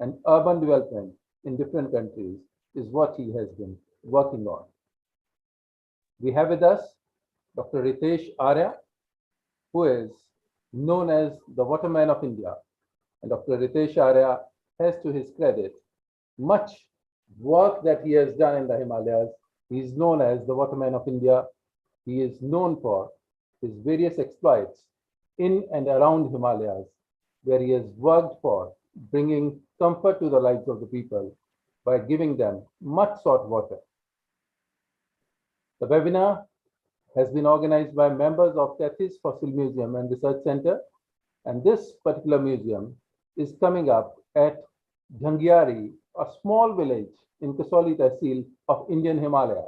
and urban development in different countries is what he has been working on. We have with us Dr. Tethys Arana, who is known as the Waterman of India. And Dr. Tethys Arana has, to his credit, much work that he has done in the Himalayas. He is known as the Waterman of India. He is known for his various exploits in and around Himalayas, where he has worked for bringing comfort to the lives of the people by giving them much sought water. The webinar has been organized by members of Tethys Fossil Museum and Research Center, and this particular museum is coming up at Dhangiari, a small village in Kasauli Tehsil of Indian Himalayas.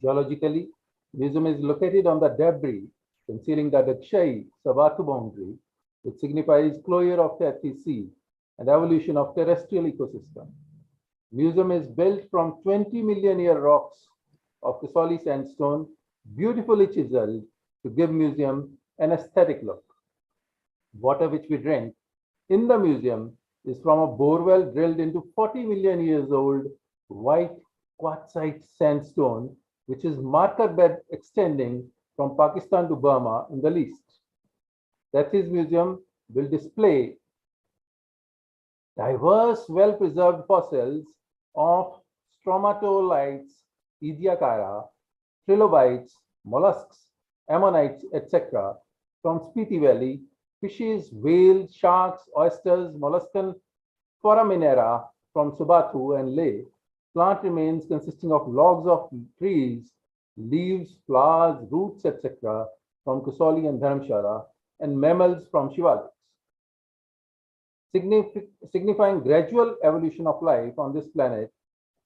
Geologically, the museum is located on the debris concealing the Dagshai Subathu boundary, which signifies closure of Tethys Sea and evolution of terrestrial ecosystem. The museum is built from 20 million year rocks of Kasauli Sandstone, beautifully chiseled to give museum an aesthetic look. Water which we drink in the museum is from a borewell drilled into 40 million years old white quartzite sandstone, which is marker bed extending from Pakistan to Burma in the least. Tethys Museum will display diverse, well-preserved fossils of Stromatolites Edia Cara, Trilobites, Molluscs, Ammonites, etc. from Spiti Valley, fishes, whales, sharks, oysters, molluscan foraminera from Subathu and Leh, plant remains consisting of logs of trees, leaves, flowers, roots, etc. from Kasauli and Dharamshala, and mammals from Shivaliks, signifying gradual evolution of life on this planet,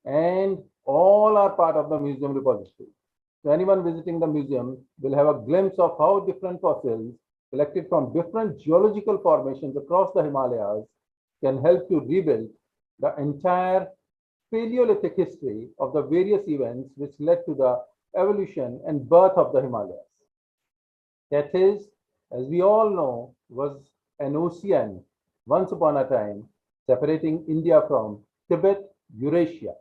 and all are part of the museum repository. So anyone visiting the museum will have a glimpse of how different fossils collected from different geological formations across the Himalayas can help to rebuild the entire Paleolithic history of the various events which led to the evolution and birth of the Himalayas. Tethys, as we all know, was an ocean once upon a time separating India from Tibet, Eurasia.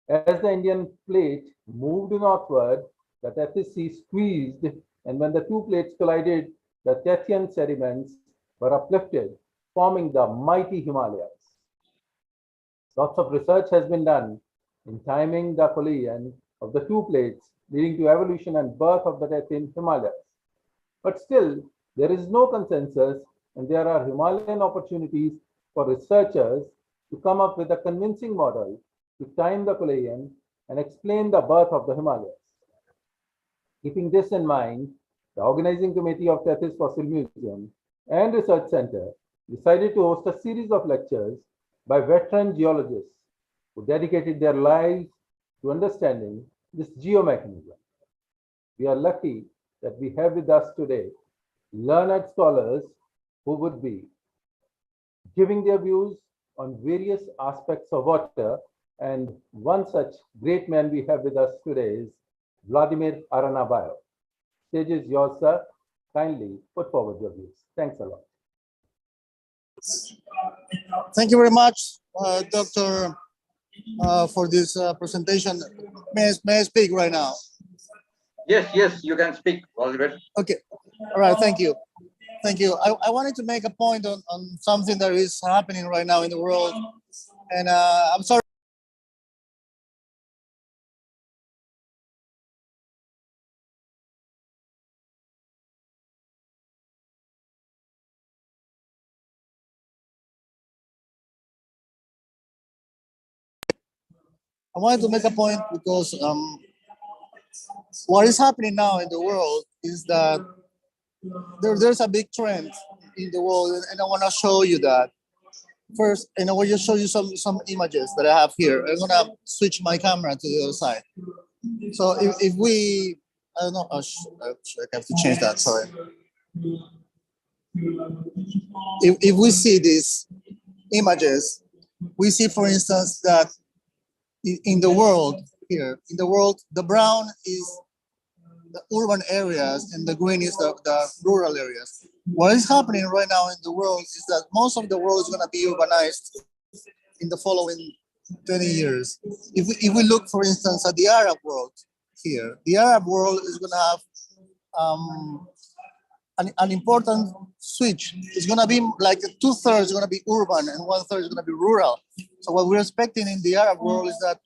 As the Indian plate moved northward, the Tethys Sea squeezed, and when the two plates collided, the Tethian sediments were uplifted, forming the mighty Himalayas. Lots of research has been done in timing the collision of the two plates, leading to evolution and birth of the Tethian Himalayas. But still, there is no consensus, and there are Himalayan opportunities for researchers to come up with a convincing model to time the collision and explain the birth of the Himalayas. Keeping this in mind, the organizing committee of Tethys Fossil Museum and Research Center decided to host a series of lectures by veteran geologists who dedicated their lives to understanding this geomechanism. We are lucky that we have with us today learned scholars who would be giving their views on various aspects of water, and one such great man we have with us today is Vladimir Arana. Stage is yours, sir. Kindly put forward your views. Thanks a lot. Thank you very much, Doctor, for this presentation. May I speak right now? Yes, you can speak, Oliver. Okay, all right, thank you. Thank you. I wanted to make a point on something that is happening right now in the world. And I'm sorry. I wanted to make a point because what is happening now in the world is that there's a big trend in the world, and I want to show you that. First, and I want to show you some images that I have here. I'm gonna switch my camera to the other side. So if we, I don't know, I have to change that. Sorry. If we see these images, we see, for instance, that in the world here, in the world, the brown is the urban areas, and the green is the rural areas. What is happening right now in the world is that most of the world is going to be urbanized in the following 20 years. If we look, for instance, at the Arab world here, the Arab world is going to have um, an important switch. It's going to be like two-thirds is going to be urban and one-third is going to be rural. So what we're expecting in the Arab world is that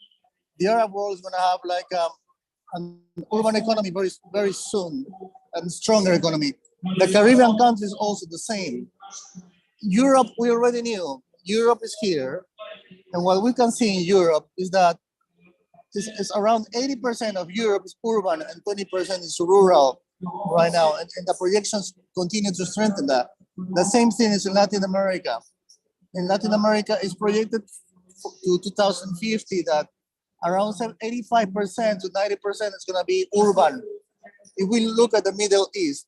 the Arab world is going to have like an urban economy very soon, and stronger economy. The Caribbean countries also the same. Europe, we already knew. Europe is here, and what we can see in Europe is that it's around 80% of Europe is urban and 20% is rural right now, and the projections continue to strengthen that. The same thing is in Latin America. In Latin America, it's projected to 2050 that around 85% to 90% is going to be urban. If we look at the Middle East,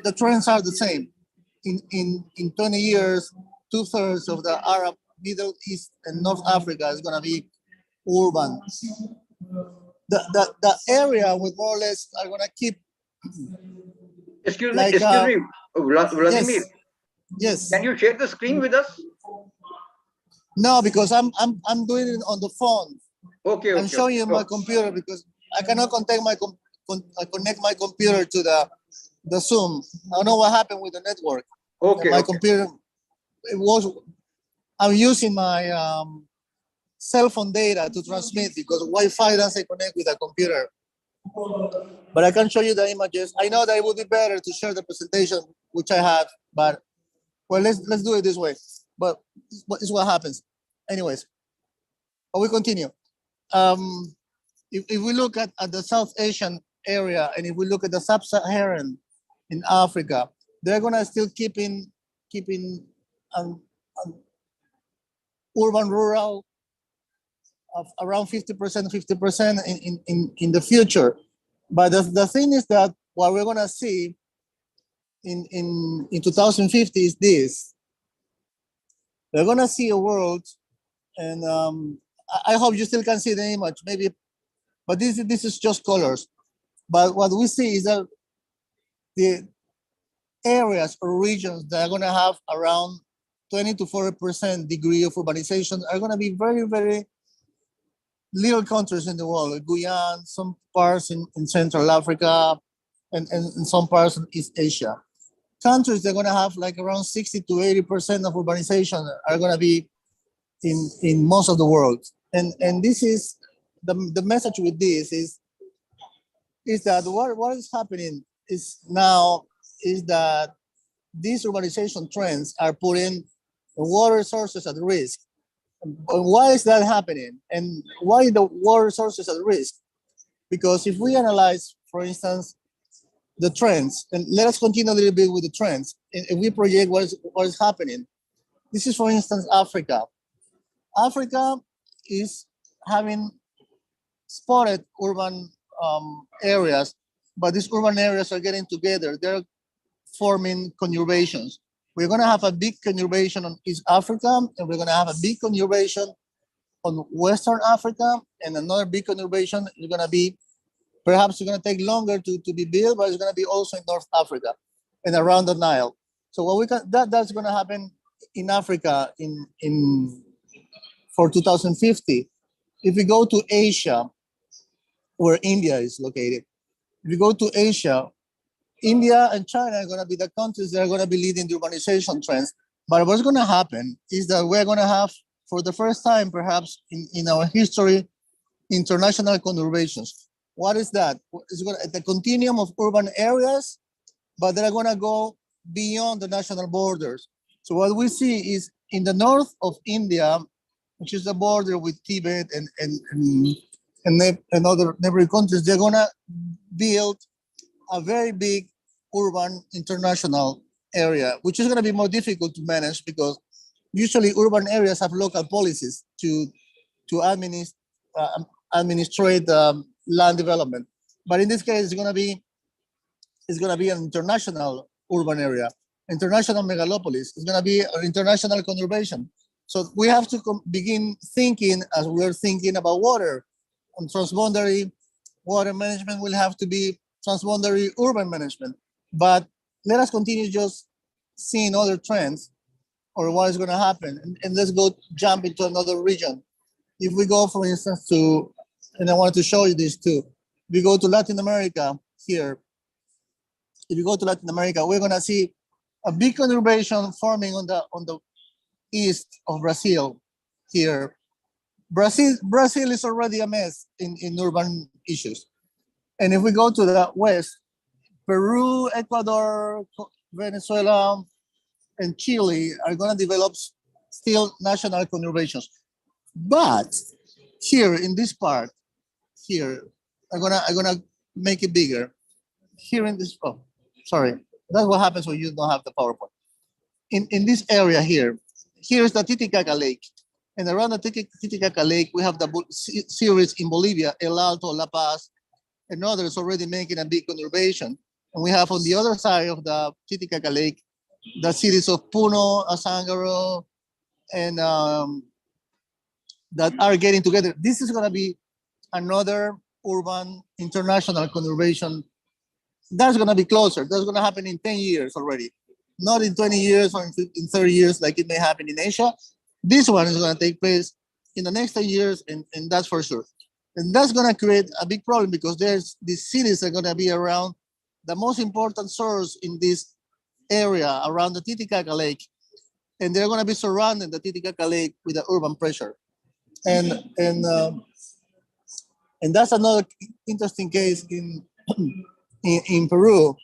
the trends are the same. In 20 years, two-thirds of the Arab, Middle East, and North Africa is going to be urban. The area with more or less are going to keep like Excuse me, Vladimir. yes, yes. Can you share the screen with us? No, because I'm doing it on the phone. Okay, I'm okay. showing you my Oh, computer because I cannot connect my computer to the Zoom. I don't know what happened with the network. okay, My okay. computer, it was. I'm using my cell phone data to transmit because Wi-Fi doesn't connect with the computer. But I can show you the images. I know that it would be better to share the presentation which I have, but well, let's do it this way. But it's what happens, anyways. But we continue. If we look at the South Asian area, and if we look at the sub-Saharan in Africa, they're gonna still keeping an urban rural of around 50%, 50% in the future. But the thing is that what we're gonna see in 2050 is this. We're gonna see a world, and I hope you still can see the image, maybe, but this is just colors. But what we see is that the areas or regions that are gonna have around 20 to 40% degree of urbanization are gonna be very little countries in the world, like Guyana, some parts in Central Africa, and some parts in East Asia. Countries that are gonna have like around 60 to 80% of urbanization are gonna be in most of the world. And this is the message with this is that what is happening is now is that these urbanization trends are putting water resources at risk. And why is that happening? And why the water resources at risk? Because if we analyze, for instance, the trends, and let us continue a little bit with the trends, and if we project what is happening. This is, for instance, Africa. Africa is having spotted urban areas, but these urban areas are getting together. They're forming conurbations. We're going to have a big conurbation on East Africa, and we're going to have a big conurbation on Western Africa, and another big conurbation is going to be, perhaps it's going to take longer to be built, but it's going to be also in North Africa and around the Nile. So what we can that's going to happen in Africa for 2050. If we go to Asia, where India is located, if you go to Asia, India and China are going to be the countries that are going to be leading the urbanization trends. But what's going to happen is that we're going to have, for the first time, perhaps in our history, international conurbations. What is that? It's going to, the continuum of urban areas, but they're going to go beyond the national borders. So what we see is in the north of India, which is the border with Tibet and other neighboring countries, they're going to build a very big urban international area, which is going to be more difficult to manage because usually urban areas have local policies to administrate land development. But in this case, it's going to be an international urban area, international megalopolis. It's going to be an international conurbation. So we have to begin thinking as we're thinking about water. On transboundary water management will have to be transboundary urban management. But let us continue just seeing other trends or what is going to happen. And let's go jump into another region. If we go, for instance, to, and I wanted to show you this too. We go to Latin America here. If you go to Latin America, we're going to see a big conurbation forming on the east of Brazil here. Brazil is already a mess in urban issues. And if we go to the west, Peru, Ecuador, Venezuela, and Chile are going to develop still national conurbations. But here in this part, here, I'm gonna make it bigger. Here in this, oh, sorry, that's what happens when you don't have the PowerPoint. In this area here, here's the Titicaca Lake. And around the Titicaca Lake, we have the series in Bolivia, El Alto, La Paz, and others already making a big conurbation. And we have on the other side of the Titicaca Lake, the cities of Puno, Azángaro, and that are getting together. This is gonna be another urban international conurbation. That's gonna be closer. That's gonna happen in 10 years already. Not in 20 years or in 30 years like it may happen in Asia. This one is gonna take place in the next 10 years, and that's for sure. And that's gonna create a big problem because these cities are gonna be around the most important source in this area around the Titicaca Lake. And they're gonna be surrounding the Titicaca Lake with the urban pressure. And that's another interesting case in Peru.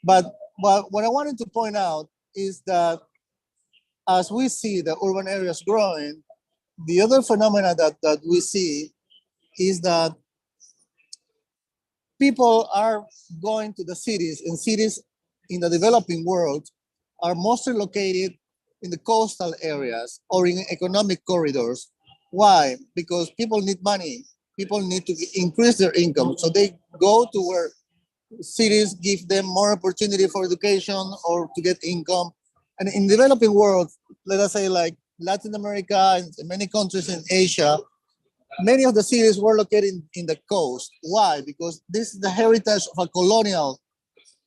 But what I wanted to point out is that as we see the urban areas growing, the other phenomena that we see is that people are going to the cities, and cities in the developing world are mostly located in the coastal areas or in economic corridors. Why? Because people need money. People need to increase their income. So they go to where cities give them more opportunity for education or to get income. And in developing world, let us say like Latin America and many countries in Asia, many of the cities were located in the coast. Why? Because this is the heritage of a colonial,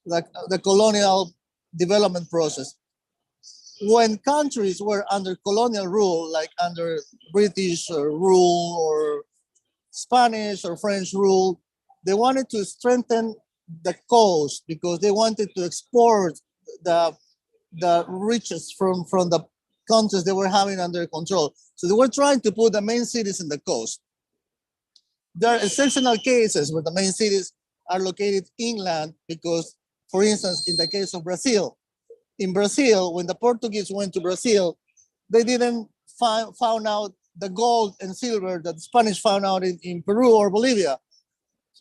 like the colonial development process. When countries were under colonial rule, like under British rule or Spanish or French rule, they wanted to strengthen the coast because they wanted to export the riches from the countries they were having under control. So they were trying to put the main cities in the coast. There are exceptional cases where the main cities are located inland because, for instance, in the case of Brazil, in Brazil, when the Portuguese went to Brazil, they didn't found out the gold and silver that the Spanish found out in Peru or Bolivia.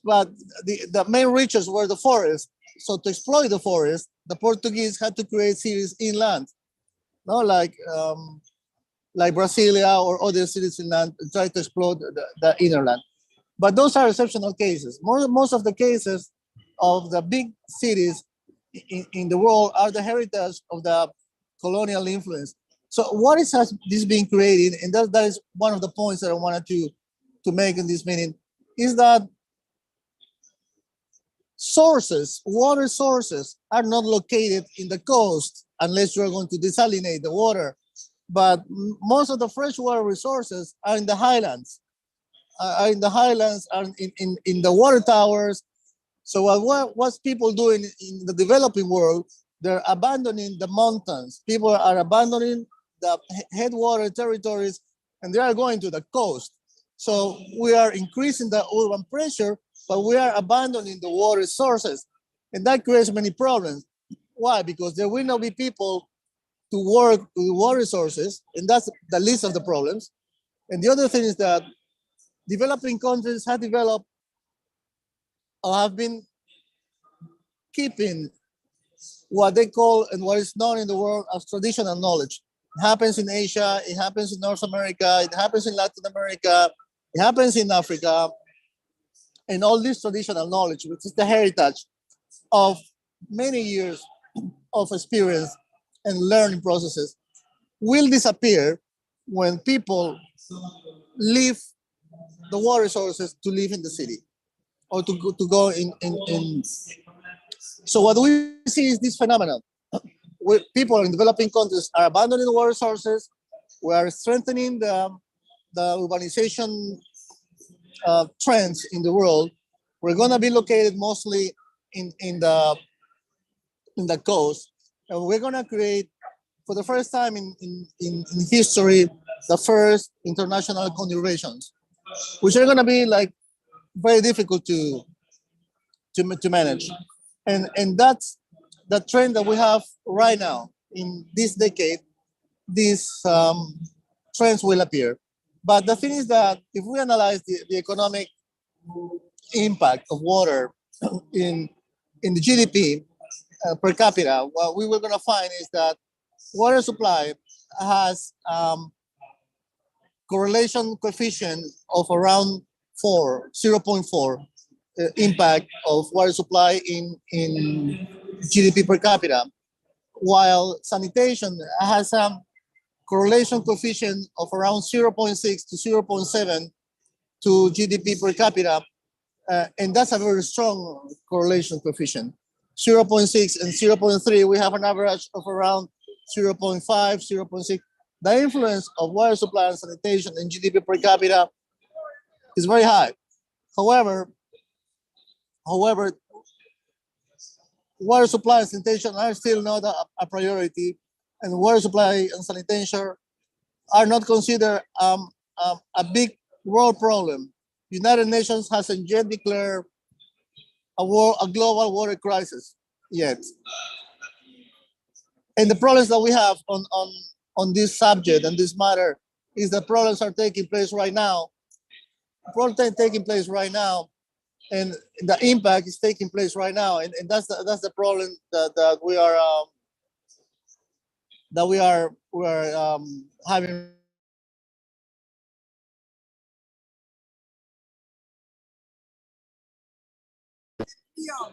But the main riches were the forest. So to exploit the forest, the Portuguese had to create cities inland, no, like Brasilia or other cities inland, and try to exploit the inner land. But those are exceptional cases. Most of the cases of the big cities in the world are the heritage of the colonial influence. So what has this been creating, and that is one of the points that I wanted to make in this meeting, is that water sources are not located in the coast unless you're going to desalinate the water. But most of the freshwater resources are in the highlands, are in the water towers. So what's people doing in the developing world? They're abandoning the mountains. People are abandoning the headwater territories, and they are going to the coast. So we are increasing the urban pressure, but we are abandoning the water sources. And that creates many problems. Why? Because there will not be people to work with water sources, and that's the least of the problems. And the other thing is that developing countries have developed or have been keeping what they call and what is known in the world as traditional knowledge. It happens in Asia, it happens in North America, it happens in Latin America, it happens in Africa. And all this traditional knowledge, which is the heritage of many years of experience and learning processes, will disappear when people leave the water sources to live in the city or to go in. So what we see is this phenomenon. People in developing countries are abandoning water resources. We are strengthening the urbanization trends in the world. We're going to be located mostly in the coast, and we're going to create, for the first time in history, the first international conurbations, which are going to be like very difficult to manage, and that's the trend that we have right now in this decade. These trends will appear, but the thing is that if we analyze the economic impact of water in the GDP per capita, what we were going to find is that water supply has correlation coefficient of around 0.4 impact of water supply in GDP per capita, while sanitation has a correlation coefficient of around 0.6 to 0.7 to GDP per capita, and that's a very strong correlation coefficient. 0.6 and 0.3, we have an average of around 0.5, 0.6. The influence of water supply and sanitation in GDP per capita is very high. However, water supply and sanitation are still not a priority, and water supply and sanitation are not considered a big world problem. United Nations hasn't yet declared a global water crisis yet. And the problems that we have on this subject and this matter is that problems are taking place right now. Problems taking place right now, and the impact is taking place right now, and that's the problem that we are having.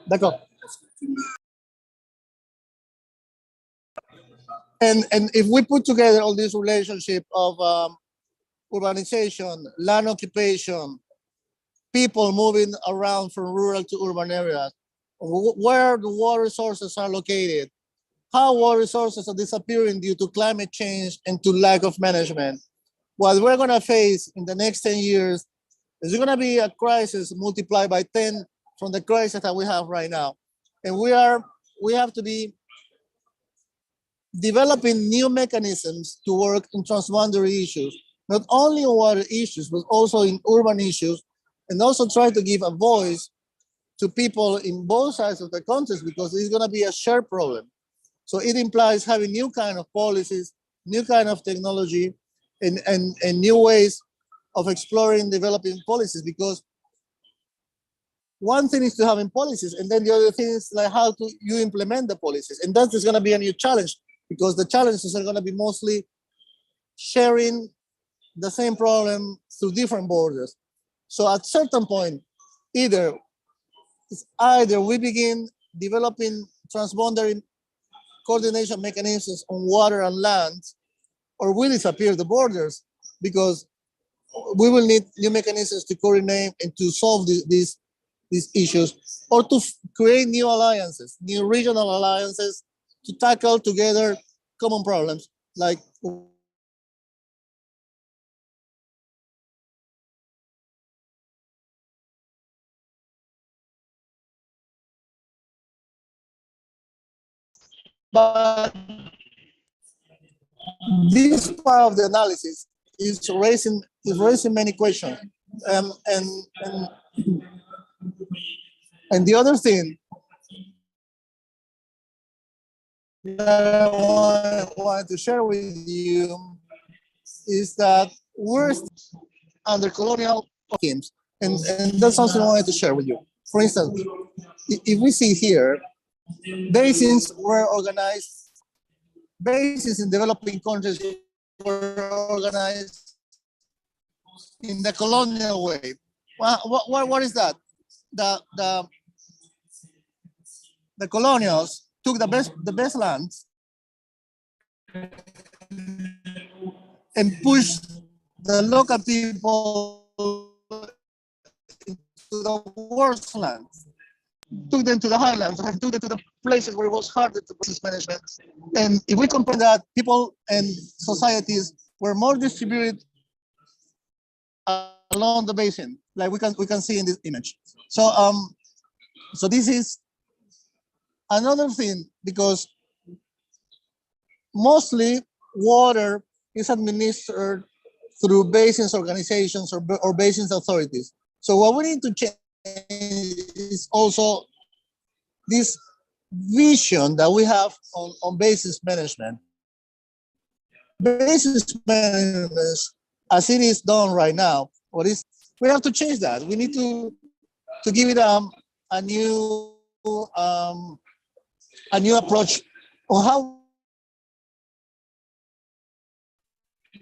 D'accord. And if we put together all this relationship of urbanization, land occupation, people moving around from rural to urban areas, where the water resources are located, how water resources are disappearing due to climate change and to lack of management. What we're going to face in the next 10 years is going to be a crisis multiplied by 10 from the crisis that we have right now. And we have to be developing new mechanisms to work in transboundary issues, not only in water issues, but also in urban issues, and also try to give a voice to people in both sides of the countries, because it's going to be a shared problem. So it implies having new kind of policies, new kind of technology, and new ways of exploring developing policies, because one thing is to having policies, and then the other thing is like how to you implement the policies. And that is going to be a new challenge, because the challenges are going to be mostly sharing the same problem through different borders. So at certain point, either we begin developing transboundary coordination mechanisms on water and land, or we disappear the borders, because we will need new mechanisms to coordinate and to solve these issues, or to create new alliances, new regional alliances to tackle together common problems like but this part of the analysis is raising many questions, and the other thing that I want to share with you is that we're under colonial schemes, and that's something I wanted to share with you. For instance, if we see here, basins were organized, basins in developing countries were organized in the colonial way. What is that? The colonials took the best lands and pushed the local people to the worst lands, took them to the highlands, and took them to the places where it was harder to practice management. And if we compare that, people and societies were more distributed along the basin, like we can see in this image. So this is another thing, because mostly water is administered through basins organizations or basins authorities. So what we need to change is also this vision that we have on basis management. Basis management, as it is done right now, we have to change that. We need to give it a new approach on how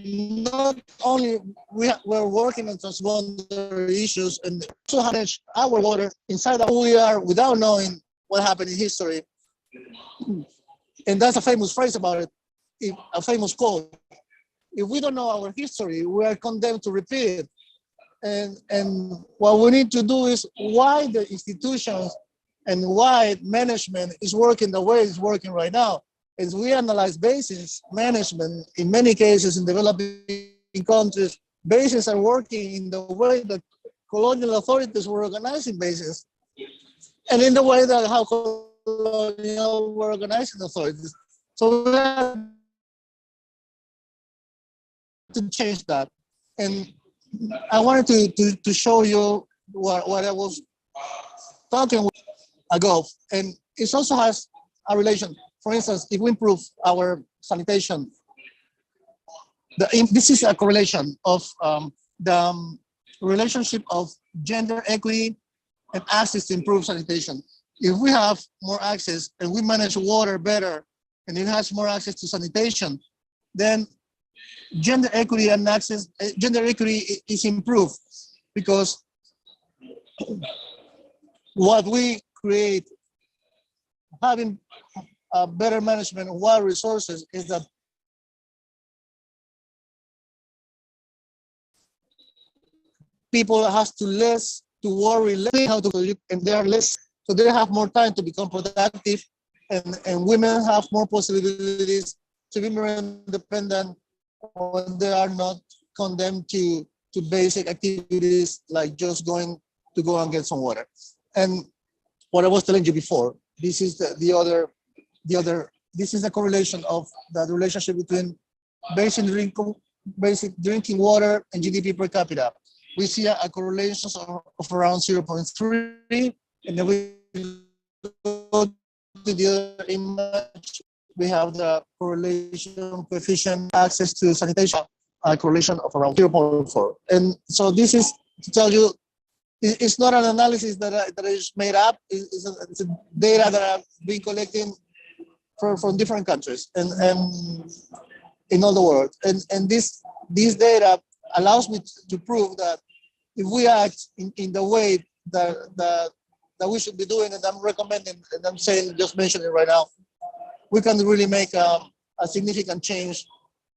not only we're working on transboundary issues and also manage our water inside of who we are without knowing what happened in history. And that's a famous phrase about it, a famous quote. If we don't know our history, we are condemned to repeat it. And what we need to do is why the institutions and why management is working the way it's working right now. As we analyze basins management, in many cases in developing countries, basins are working in the way that colonial authorities were organizing basins, and in the way that how colonial were organizing authorities. So we have to change that. And I wanted to show you what I was talking ago, and it also has a relation. For instance, if we improve our sanitation, this is a correlation of the relationship of gender equity and access to improve sanitation. If we have more access and we manage water better, and it has more access to sanitation, then gender equity and access, gender equity is improved, because what we create, having a better management of water resources, is that people have to worry less how to live, and they are less, so they have more time to become productive, and women have more possibilities to be more independent when they are not condemned to basic activities like just going to go and get some water. And what I was telling you before, this is the other, this is the correlation of the relationship between basic drinking water and GDP per capita. We see a correlation of around 0.3, and then we go to the other image, we have the correlation coefficient access to sanitation, a correlation of around 0.4. And so this is to tell you, it's not an analysis that is made up. It's a data that I've been collecting from different countries and in all the world. And this data allows me to prove that if we act in the way that we should be doing, and I'm recommending, and I'm saying, just mentioning right now, we can really make a significant change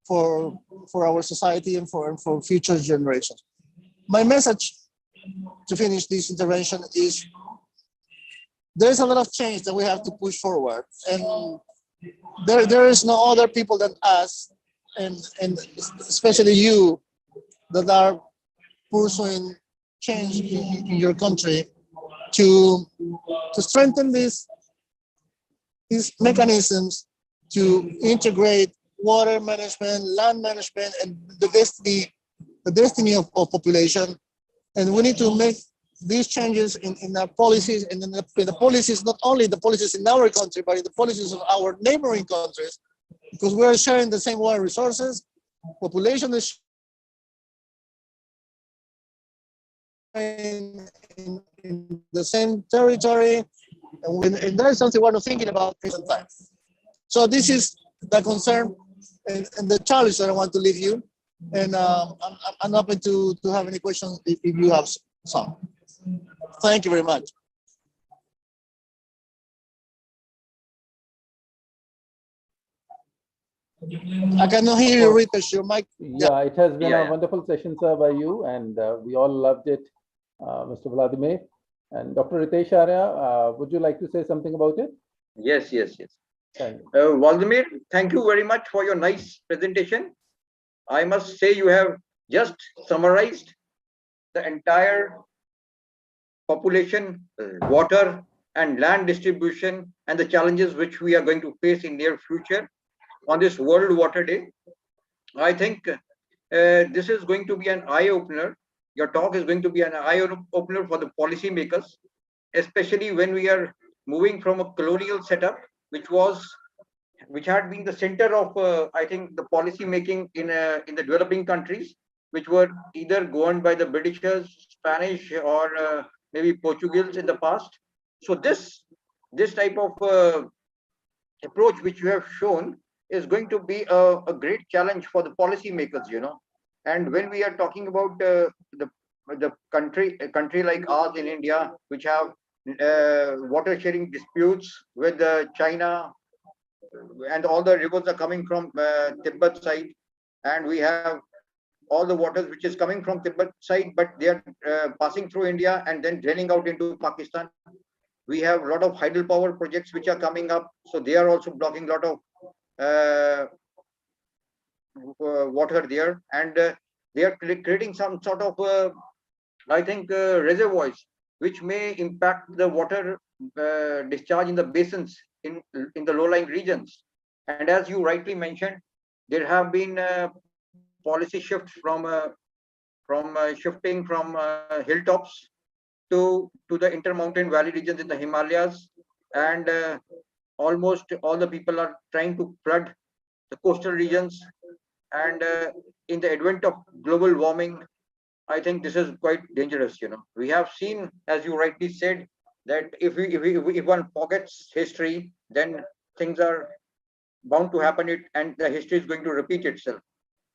for our society and for future generations. My message to finish this intervention is there's a lot of change that we have to push forward, and there is no other people than us, and especially you, that are pursuing change in your country to strengthen these mechanisms to integrate water management, land management, and the destiny of population. And we need to make these changes in our policies, and in the policies, not only the policies in our country, but in the policies of our neighboring countries, because we are sharing the same water resources, population is in the same territory, and that is something we're not thinking about recent times. So this is the concern and the challenge that I want to leave you. And I'm open to have any questions if you have some. Thank you very much. I cannot hear you, Ritesh. Your mic. Yeah, it has been Yeah, a yeah. wonderful session, sir, by you, and we all loved it. Mr. Vladimir. And Dr. Ritesh Arya, would you like to say something about it? Yes, yes, yes. Thank you. Vladimir, thank you very much for your nice presentation. I must say you have just summarized the entire population, water and land distribution and the challenges which we are going to face in near future on this World Water Day. I think this is going to be an eye-opener. Your talk is going to be an eye-opener for the policymakers, especially when we are moving from a colonial setup, which had been the center of I think the policy making in the developing countries, which were either governed by the Britishers, Spanish, or maybe Portuguese in the past. So this type of approach which you have shown is going to be a great challenge for the policymakers, And when we are talking about the country, a country like ours in India, which have water sharing disputes with China, and all the rivers are coming from Tibet side, and we have all the waters which is coming from Tibet side, but they are passing through India and then draining out into Pakistan. We have a lot of hydropower projects which are coming up, so they are also blocking a lot of water there, and they are creating some sort of I think reservoirs which may impact the water discharge in the basins in the low-lying regions. And as you rightly mentioned, there have been policy shifts from shifting from hilltops to the intermountain valley regions in the Himalayas, and almost all the people are trying to flood the coastal regions. And in the advent of global warming, I think this is quite dangerous. We have seen, as you rightly said, that if one forgets history, then things are bound to happen. And the history is going to repeat itself.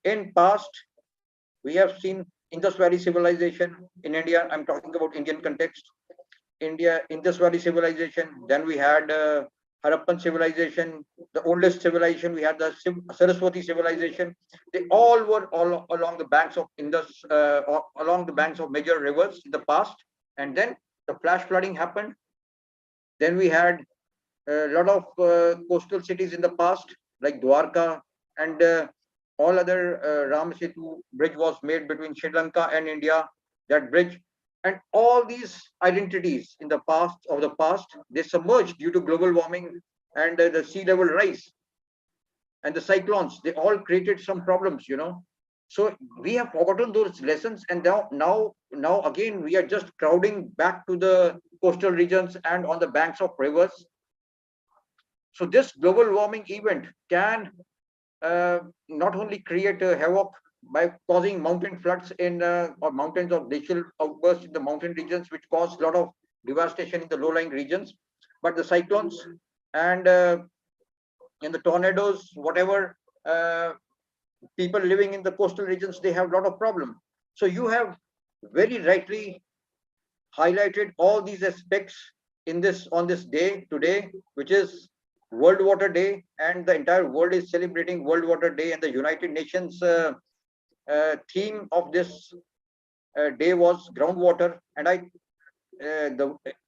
In past, we have seen Indus Valley civilization in India. I'm talking about Indian context. India, Indus Valley civilization. Then we had Harappan civilization, the oldest civilization. We had the Saraswati civilization. They all were all along the banks of Indus, along the banks of major rivers in the past. And then the flash flooding happened. Then we had a lot of coastal cities in the past, like Dwarka, and all other Ram Setu bridge was made between Sri Lanka and India. That bridge, and all these identities in the past, they submerged due to global warming and the sea level rise and the cyclones. They all created some problems. So we have forgotten those lessons, and now again we are just crowding back to the coastal regions and on the banks of rivers. So this global warming event can not only create havoc by causing mountain floods in or mountains of glacial outbursts in the mountain regions, which cause a lot of devastation in the low-lying regions, but the cyclones and in the tornadoes, whatever, people living in the coastal regions, they have a lot of problem. So you have very rightly highlighted all these aspects on this day today, which is World Water Day, and the entire world is celebrating World Water Day, and the United Nations theme of this day was groundwater, and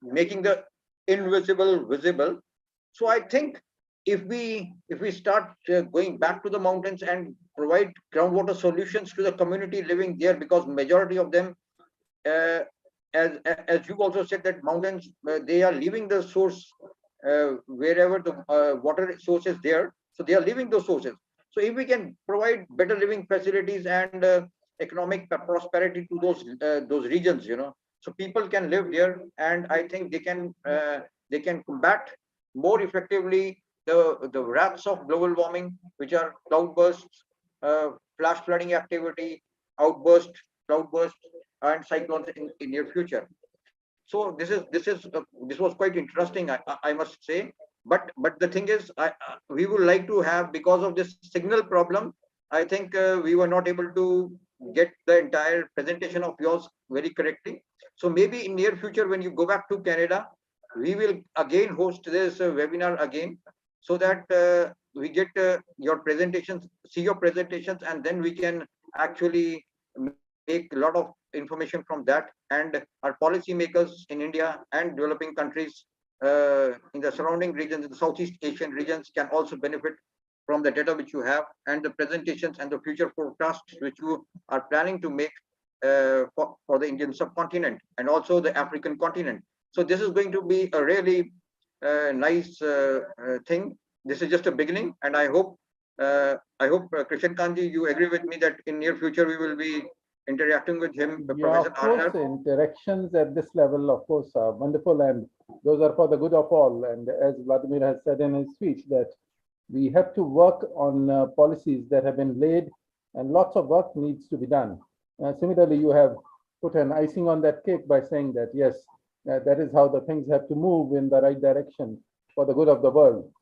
making the invisible visible. So I think if we start going back to the mountains and provide groundwater solutions to the community living there, because majority of them, as you also said, that mountains, they are leaving the source wherever the water source is there, so they are leaving those sources. So if we can provide better living facilities and economic prosperity to those regions, so people can live there, and I think they can combat more effectively the wraths of global warming, which are cloudbursts, flash flooding activity, cloudbursts, and cyclones in near future. So this was quite interesting, I must say. But the thing is, we would like to have, because of this signal problem, I think we were not able to get the entire presentation of yours very correctly. So maybe in near future, when you go back to Canada, we will again host this webinar again, so that we get your presentations, see your presentations, and then we can actually make a lot of information from that, and our policymakers in India and developing countries in the surrounding regions, in the Southeast Asian regions, can also benefit from the data which you have, and the presentations and the future forecasts which you are planning to make for the Indian subcontinent and also the African continent. So this is going to be a really nice thing. This is just a beginning, and I hope Krishan Kanji, you agree with me that in near future we will be interacting with him, Yeah, Professor of course, Arana. interactions at this level, of course, are wonderful, and those are for the good of all. And as Vladimir has said in his speech, that we have to work on policies that have been laid, and lots of work needs to be done. Similarly, you have put an icing on that cake by saying that, yes, that is how the things have to move in the right direction for the good of the world.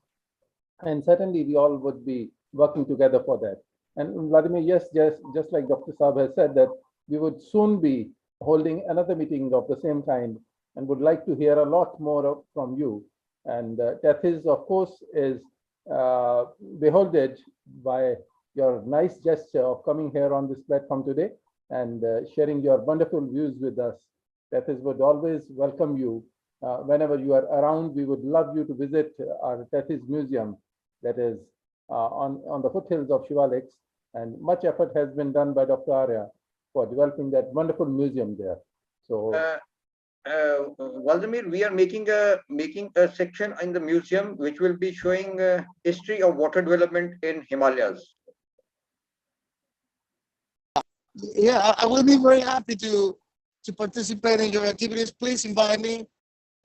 And certainly we all would be working together for that. And Vladimir, yes, just like Dr. Saab has said, that we would soon be holding another meeting of the same kind, and would like to hear a lot more from you. And Tethys, of course, is beholded by your nice gesture of coming here on this platform today and sharing your wonderful views with us. Tethys would always welcome you. Whenever you are around, we would love you to visit our Tethys Museum that is on the foothills of Shivaliks, and much effort has been done by Dr. Arya for developing that wonderful museum there. So, Vladimir, we are making a section in the museum which will be showing history of water development in Himalayas. Yeah, I will be very happy to participate in your activities. Please invite me,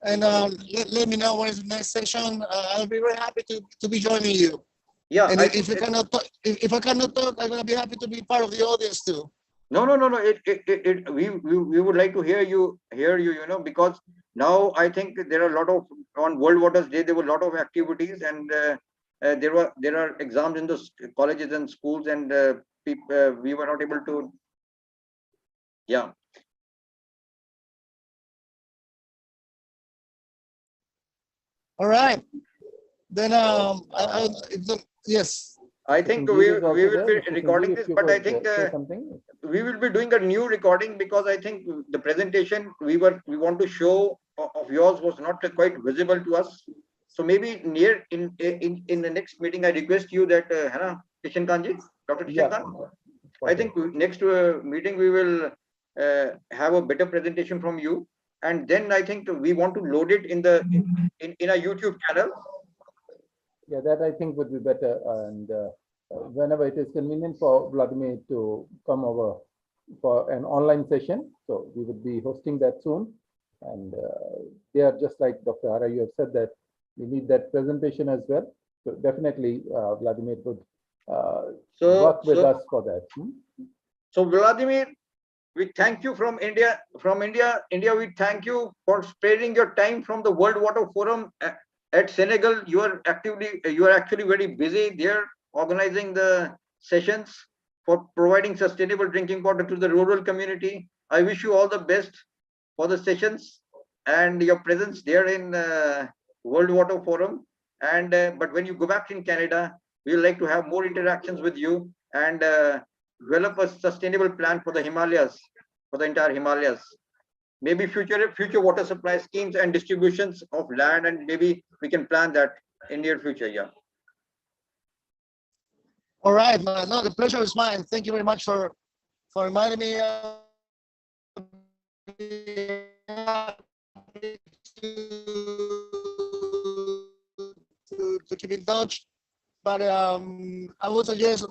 and let me know when is the next session. I'll be very happy to be joining you. Yeah, and if I cannot talk, if I cannot talk, I'm gonna be happy to be part of the audience too. No. We would like to hear you, you know, because now I think there are a lot of, on World Waters Day, there were a lot of activities, and there are exams in the colleges and schools, and we were not able to. Yeah. All right. Then yes. I think we will be recording this, but I think something. We will be doing a new recording, because I think the presentation we want to show of yours was not quite visible to us. So maybe near in the next meeting, I request you that Kishan Kanji, Dr. Kishan Khan, I think next meeting we will have a better presentation from you, and then I think we want to load it in a YouTube channel. Yeah, that I think would be better, and whenever it is convenient for Vladimir to come over for an online session, so we would be hosting that soon. And they are just like Dr. Ara, you have said that we need that presentation as well. So definitely Vladimir would work with us for that. So Vladimir, we thank you from India. India, we thank you for sparing your time from the World Water Forum at Senegal. You are actually very busy there, organizing the sessions for providing sustainable drinking water to the rural community. I wish you all the best for the sessions and your presence there in World Water Forum. And but when you go back in Canada, we would like to have more interactions with you and develop a sustainable plan for the Himalayas, for the entire Himalayas. Maybe future water supply schemes and distributions of land, and maybe we can plan that in near future. Yeah. All right, man. No, the pleasure is mine. Thank you very much for reminding me to keep in touch. But I would suggest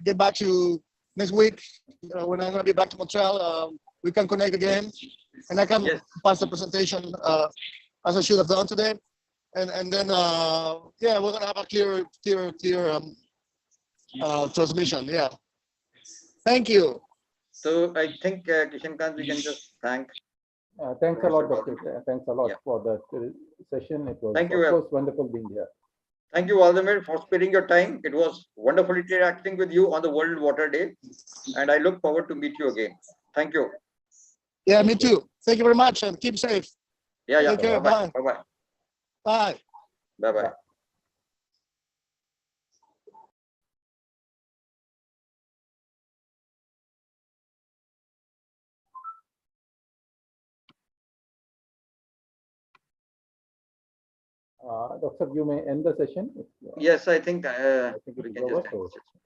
get back to next week when I'm gonna be back to Montreal. We can connect again, and I can pass the presentation as I should have done today, and then yeah, we're gonna have a clear transmission. Yeah. Thank you. So I think Kishan Khan, we can just thank. Thanks a lot, Doctor. Thanks a lot for the session. It was, of course, wonderful being here. Thank you, Vladimir, for sparing your time. It was wonderful interacting with you on the World Water Day, and I look forward to meet you again. Thank you. Yeah, me too. Thank you very much, and keep safe. Yeah. Take care. Bye. Bye. Bye. Bye. Dr. You may end the session. Yes, I think I think it we is can over. just end So the session.